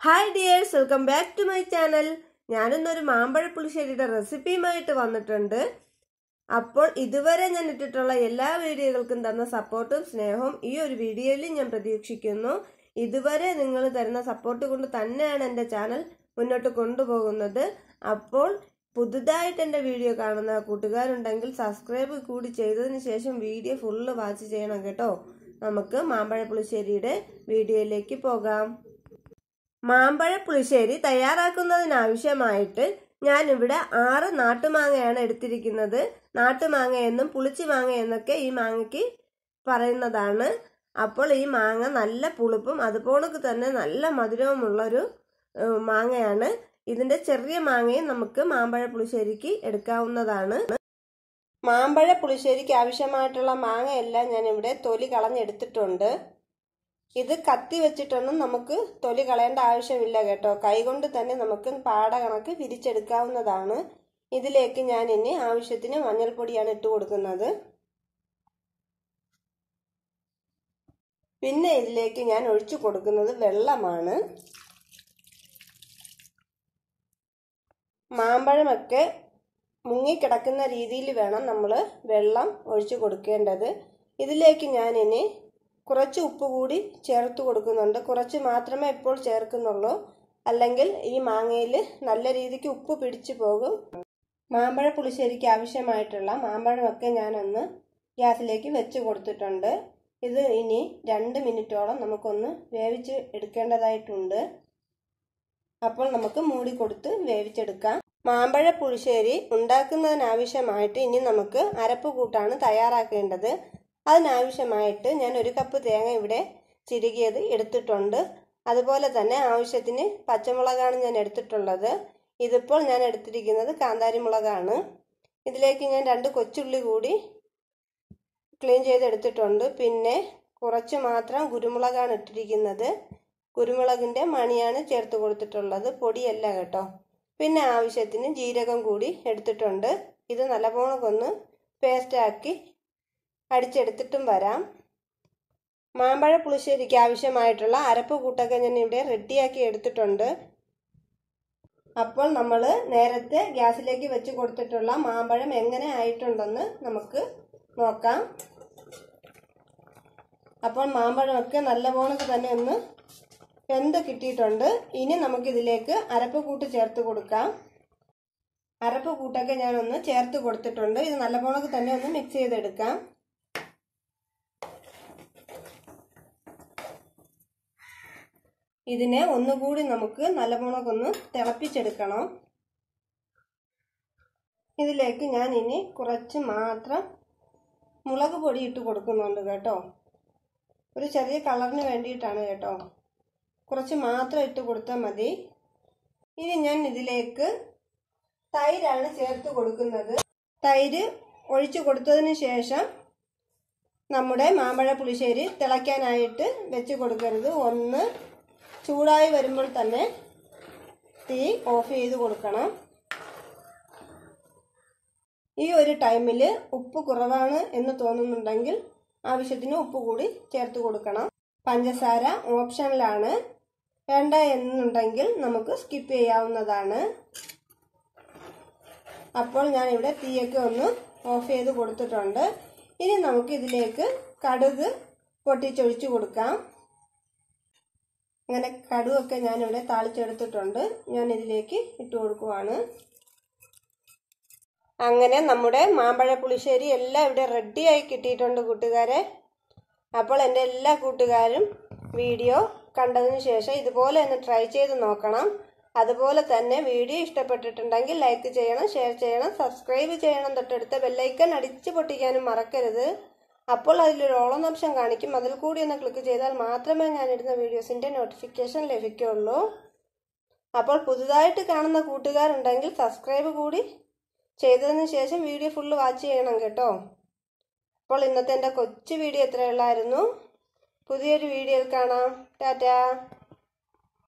Hi dears, welcome back to my channel. ഞാനൊരു മാമ്പഴ പുളിശ്ശേരിയുടെ റെസിപ്പിയുമായിട്ട് വന്നിട്ടുണ്ട്. അപ്പോൾ ഇതുവരെ ഞാൻ ഇട്ടിട്ടുള്ള എല്ലാ വീഡിയോകൾക്കും തന്ന സപ്പോർട്ടും സ്നേഹവും ഈ ഒരു വീഡിയോയിൽ ഞാൻ പ്രതീക്ഷിക്കുന്നു. ഇതുവരെ നിങ്ങൾ തരുന്ന സപ്പോർട്ട് കൊണ്ട് തന്നെയാണ് എൻ്റെ ചാനൽ മുന്നോട്ട് കൊണ്ടുപോകുന്നത്. അപ്പോൾ പുതുതായിട്ട് എൻ്റെ വീഡിയോ കാണുന്ന കൂട്ടുകാരുണ്ടെങ്കിൽ സബ്സ്ക്രൈബ് കൂടി ചെയ്തതിന് ശേഷം വീഡിയോ ഫുള്ള് വാച്ച് ചെയ്യണം കേട്ടോ. നമുക്ക് മാമ്പഴ പുളിശ്ശേരിയുടെ വീഡിയോയിലേക്ക് പോകാം. മാമ്പഴ പുളിശ്ശേരി തയ്യാറാക്കുന്നതിനാവശ്യമായിട്ട് ഞാനിവിടെ 6 നാട്ടുമാങ്ങയാണ് എടുത്തിരിക്കുന്നത്. നാട്ടുമാങ്ങ എന്നും പുളിച്ചി മാങ്ങ എന്നൊക്കെ ഈ മാങ്ങയ്ക്ക് പറയുന്നതാണ്. അപ്പോൾ ഈ മാങ്ങ നല്ല പുളിപ്പും അതുപോലെ തന്നെ നല്ല മധുരവുമുള്ളൊരു മാങ്ങയാണ്. ഇതിന്റെ ചെറിയ മാങ്ങയും നമുക്ക് മാമ്പഴ പുളിശ്ശേരിക്ക് എടുക്കാവുന്നതാണ്. മാമ്പഴ പുളിശ്ശേരിക്ക് ആവശ്യമായിട്ടുള്ള മാങ്ങയെല്ലാം ഞാനിവിടെ തൊലി കളഞ്ഞെടുത്തിട്ടുണ്ട്. ഇത് കത്തി വെച്ചിട്ടൊന്നും നമുക്ക് തൊലി കളയേണ്ട ആവശ്യമില്ല കേട്ടോ. കൈകൊണ്ട് തന്നെ നമുക്ക് പാട കണക്ക് പിരിച്ചെടുക്കാവുന്നതാണ്. ഇതിലേക്ക് ഞാൻ ഇനി ആവശ്യത്തിന് മഞ്ഞൾപ്പൊടിയാണ് ഇട്ട് കൊടുക്കുന്നത്. പിന്നെ ഇതിലേക്ക് ഞാൻ ഒഴിച്ചു കൊടുക്കുന്നത് വെള്ളമാണ്. മാമ്പഴമൊക്കെ മുങ്ങിക്കിടക്കുന്ന രീതിയിൽ വേണം നമ്മൾ വെള്ളം ഒഴിച്ചു കൊടുക്കേണ്ടത്. ഇതിലേക്ക് ഞാൻ ഇനി കുറച്ച് ഉപ്പ് കൂടി ചേർത്ത് കൊടുക്കുന്നുണ്ട്. കുറച്ച് മാത്രമേ ഇപ്പോൾ ചേർക്കുന്നുള്ളൂ, അല്ലെങ്കിൽ ഈ മാങ്ങയിൽ നല്ല രീതിക്ക് ഉപ്പ് പിടിച്ചു പോകും. മാമ്പഴ പുളിശ്ശേരിക്ക് ആവശ്യമായിട്ടുള്ള മാമ്പഴമൊക്കെ ഞാനൊന്ന് ഗ്യാസിലേക്ക് വെച്ച് കൊടുത്തിട്ടുണ്ട്. ഇത് ഇനി 2 മിനിറ്റോളം നമുക്കൊന്ന് വേവിച്ച് എടുക്കേണ്ടതായിട്ടുണ്ട്. അപ്പോൾ നമുക്ക് മൂടി കൊടുത്ത് വേവിച്ചെടുക്കാം. മാമ്പഴ പുളിശ്ശേരി ഉണ്ടാക്കുന്നതിനാവശ്യമായിട്ട് ഇനി നമുക്ക് അരപ്പ് കൂട്ടാണ് തയ്യാറാക്കേണ്ടത്. അതിനാവശ്യമായിട്ട് ഞാൻ 1 കപ്പ് തേങ്ങ ഇവിടെ ചിരുകിയത് എടുത്തിട്ടുണ്ട്. അതുപോലെ തന്നെ ആവശ്യത്തിന് പച്ചമുളകാണ് ഞാൻ എടുത്തിട്ടുള്ളത്. ഇതിപ്പോൾ ഞാൻ എടുത്തിരിക്കുന്നത് കാന്താരി മുളകാണ്. ഇതിലേക്ക് ഞാൻ 2 കൊച്ചുള്ളി കൂടി ക്ലീൻ ചെയ്തെടുത്തിട്ടുണ്ട്. പിന്നെ കുറച്ച് മാത്രം കുരുമുളകാണ് ഇട്ടിരിക്കുന്നത്. കുരുമുളകിൻ്റെ മണിയാണ് ചേർത്ത് കൊടുത്തിട്ടുള്ളത്, പൊടിയല്ല കേട്ടോ. പിന്നെ ആവശ്യത്തിന് ജീരകം കൂടി എടുത്തിട്ടുണ്ട്. ഇത് നല്ലപോലെ ഒന്ന് പേസ്റ്റാക്കി അടിച്ചെടുത്തിട്ടും വരാം. മാമ്പഴ പുളിശ്ശേരിക്ക് ആവശ്യമായിട്ടുള്ള അരപ്പ് കൂട്ടൊക്കെ ഞാൻ ഇവിടെ റെഡിയാക്കി എടുത്തിട്ടുണ്ട്. അപ്പോൾ നമ്മൾ നേരത്തെ ഗ്യാസിലേക്ക് വെച്ച് കൊടുത്തിട്ടുള്ള മാമ്പഴം എങ്ങനെ ആയിട്ടുണ്ടെന്ന് നമുക്ക് നോക്കാം. അപ്പോൾ മാമ്പഴമൊക്കെ നല്ലപോലെ തന്നെ ഒന്ന് വെന്ത് കിട്ടിയിട്ടുണ്ട്. ഇനി നമുക്കിതിലേക്ക് അരപ്പ് കൂട്ട് ചേർത്ത് കൊടുക്കാം. അരപ്പ് കൂട്ടൊക്കെ ഞാനൊന്ന് ചേർത്ത് കൊടുത്തിട്ടുണ്ട്. ഇത് നല്ലപോലെ തന്നെ ഒന്ന് മിക്സ് ചെയ്തെടുക്കാം. ഇതിനെ ഒന്നുകൂടി നമുക്ക് നല്ലപോലെ ഒന്ന് തിളപ്പിച്ചെടുക്കണം. ഇതിലേക്ക് ഞാൻ ഇനി കുറച്ച് മാത്രം മുളക് പൊടി ഇട്ട് കൊടുക്കുന്നുണ്ട് കേട്ടോ. ഒരു ചെറിയ കളറിന് വേണ്ടിയിട്ടാണ് കേട്ടോ. കുറച്ച് മാത്രം ഇട്ട് കൊടുത്താൽ മതി. ഇനി ഞാൻ ഇതിലേക്ക് തൈരാണ് ചേർത്ത് കൊടുക്കുന്നത്. തൈര് ഒഴിച്ചു കൊടുത്തതിന് ശേഷം നമ്മുടെ മാമ്പഴ പുളിശ്ശേരി തിളയ്ക്കാനായിട്ട് വെച്ച് കൊടുക്കരുത്. ഒന്ന് ചൂടായി വരുമ്പോൾ തന്നെ തീ ഓഫ് ചെയ്ത് കൊടുക്കണം. ഈ ഒരു ടൈമിൽ ഉപ്പ് കുറവാണ് എന്ന് തോന്നുന്നുണ്ടെങ്കിൽ ആവശ്യത്തിന് ഉപ്പ് കൂടി ചേർത്ത് കൊടുക്കണം. പഞ്ചസാര ഓപ്ഷനിലാണ്, വേണ്ട എന്നുണ്ടെങ്കിൽ നമുക്ക് സ്കിപ്പ് ചെയ്യാവുന്നതാണ്. അപ്പോൾ ഞാൻ ഇവിടെ തീയൊക്കെ ഒന്ന് ഓഫ് ചെയ്ത് കൊടുത്തിട്ടുണ്ട്. ഇനി നമുക്ക് ഇതിലേക്ക് കടുക് പൊട്ടിച്ചൊഴിച്ചു കൊടുക്കാം. അങ്ങനെ കടുകൊക്കെ ഞാനിവിടെ താളിച്ചെടുത്തിട്ടുണ്ട്. ഞാൻ ഇതിലേക്ക് ഇട്ട് കൊടുക്കുവാണ്. അങ്ങനെ നമ്മുടെ മാമ്പഴ പുളിശ്ശേരി എല്ലാം ഇവിടെ റെഡിയായി കിട്ടിയിട്ടുണ്ട് കൂട്ടുകാരെ. അപ്പോൾ എൻ്റെ എല്ലാ കൂട്ടുകാരും വീഡിയോ കണ്ടതിന് ശേഷം ഇതുപോലെ ഒന്ന് ട്രൈ ചെയ്ത് നോക്കണം. അതുപോലെ തന്നെ വീഡിയോ ഇഷ്ടപ്പെട്ടിട്ടുണ്ടെങ്കിൽ ലൈക്ക് ചെയ്യണം, ഷെയർ ചെയ്യണം, സബ്സ്ക്രൈബ് ചെയ്യണം. തൊട്ടടുത്ത ബെല്ലൈക്കൺ അടിച്ച് പൊട്ടിക്കാനും മറക്കരുത്. അപ്പോൾ അതിലൊരു ഓൾ ഓപ്ഷൻ കാണിക്കും. അതിൽ കൂടി ഒന്ന് ക്ലിക്ക് ചെയ്താൽ മാത്രമേ ഞാനിടുന്ന വീഡിയോസിൻ്റെ നോട്ടിഫിക്കേഷൻ ലഭിക്കുകയുള്ളൂ. അപ്പോൾ പുതുതായിട്ട് കാണുന്ന കൂട്ടുകാരുണ്ടെങ്കിൽ സബ്സ്ക്രൈബ് കൂടി ചെയ്തതിന് ശേഷം വീഡിയോ ഫുള്ള് വാച്ച് ചെയ്യണം കേട്ടോ. അപ്പോൾ ഇന്നത്തെ എൻ്റെ കൊച്ചു വീഡിയോ ഇത്രയുള്ളായിരുന്നു. പുതിയൊരു വീഡിയോയിൽ കാണാം. ടാറ്റാ.